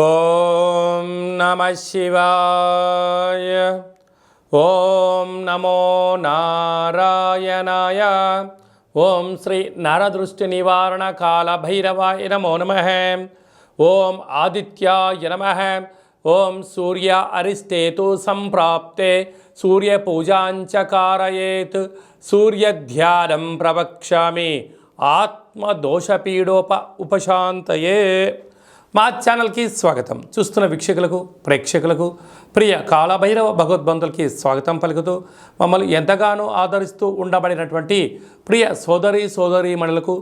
ఓం నమ శివాయ. ఓం నమో నారాయణాయ. ఓం శ్రీ నరదృష్టి నివారణ కాల భైరవాయ నమో నమః. ఓం ఆదిత్యాయ నమః. ఓం సూర్య అరిష్టేతు సంప్రాప్తే సూర్యపూజాంచ కారయేత్. సూర్యధ్యానం ప్రవక్ష్యామి ఉపశాంతయే. మా ఛానల్కి స్వాగతం. చూస్తున్న వీక్షకులకు ప్రేక్షకులకు ప్రియ కాలభైరవ భగవద్బంధులకి స్వాగతం పలుకుతూ మమ్మల్ని ఎంతగానో ఆదరిస్తూ ఉండబడినటువంటి ప్రియ సోదరీమణులకు,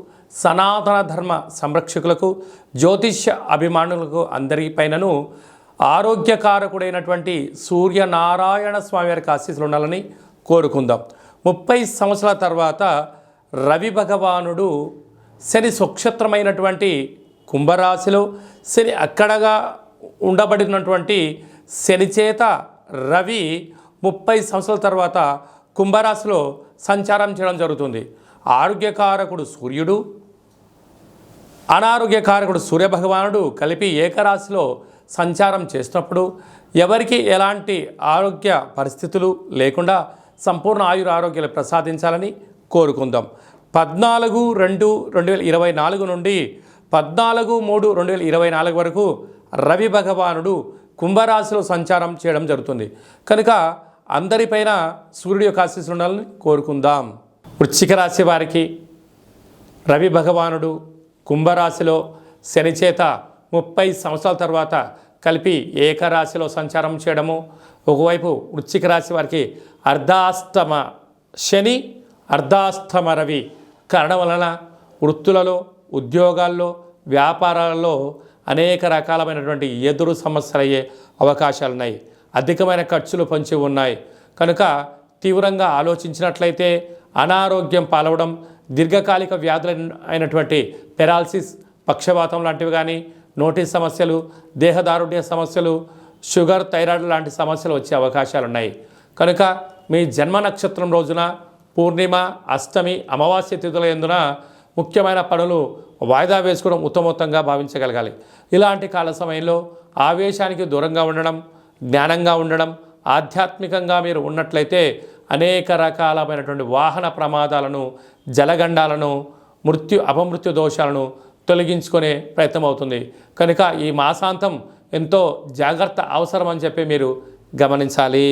సనాతన ధర్మ సంరక్షకులకు, జ్యోతిష్య అభిమానులకు అందరిపైనను ఆరోగ్యకారకుడైనటువంటి సూర్యనారాయణ స్వామి వారికి ఆశీస్సులు ఉండాలని కోరుకుందాం. 30 సంవత్సరాల తర్వాత రవి భగవానుడు శని స్వక్షేత్రమైనటువంటి కుంభరాశిలో శని అక్కడగా ఉండబడినటువంటి శని చేత రవి 30 సంవత్సరాల తర్వాత కుంభరాశిలో సంచారం చేయడం జరుగుతుంది. ఆరోగ్యకారకుడు సూర్యుడు, అనారోగ్యకారకుడు సూర్యభగవానుడు కలిపి ఏకరాశిలో సంచారం చేసినప్పుడు ఎవరికి ఎలాంటి ఆరోగ్య పరిస్థితులు లేకుండా సంపూర్ణ ఆరోగ్యాలు ప్రసాదించాలని కోరుకుందాం. 14/2/2024 నుండి 14/3/2024 వరకు రవి భగవానుడు కుంభరాశిలో సంచారం చేయడం జరుగుతుంది. కనుక అందరిపైన సూర్యుడి యొక్క ఆశీస్సులు ఉండాలని కోరుకుందాం. వృశ్చిక రాశి వారికి రవి భగవానుడు కుంభరాశిలో శని చేత 30 సంవత్సరాల తర్వాత కలిపి ఏకరాశిలో సంచారం చేయడము, ఒకవైపు వృశ్చిక రాశి వారికి అర్ధాష్టమ శని అర్ధాష్టమ రవి కారణం వలన వృత్తులలో, ఉద్యోగాల్లో, వ్యాపారాలలో అనేక రకాలమైనటువంటి ఎదురు సమస్యలు అయ్యే అవకాశాలు ఉన్నాయి. అధికమైన ఖర్చులు పొంచి ఉన్నాయి. కనుక తీవ్రంగా ఆలోచించినట్లయితే అనారోగ్యం పాలవడం, దీర్ఘకాలిక వ్యాధులు అయినటువంటి పెరాలసిస్, పక్షవాతం లాంటివి కానీ, నోటి సమస్యలు, దేహదారుఢ్య సమస్యలు, షుగర్, థైరాయిడ్ లాంటి సమస్యలు వచ్చే అవకాశాలు ఉన్నాయి. కనుక మీ జన్మ నక్షత్రం రోజున పూర్ణిమ, అష్టమి, అమావాస్య తిథుల యందున ముఖ్యమైన పనులు వాయిదా వేసుకోవడం ఉత్తమోత్తంగా భావించగలగాలి. ఇలాంటి కాల సమయంలో ఆవేశానికి దూరంగా ఉండడం, జ్ఞానంగా ఉండడం, ఆధ్యాత్మికంగా మీరు ఉన్నట్లయితే అనేక రకాలమైనటువంటి వాహన ప్రమాదాలను, జలగండాలను, అపమృత్యు దోషాలను తొలగించుకునే ప్రయత్నం అవుతుంది. కనుక ఈ మాసాంతం ఎంతో జాగ్రత్త అవసరం అని చెప్పి మీరు గమనించాలి.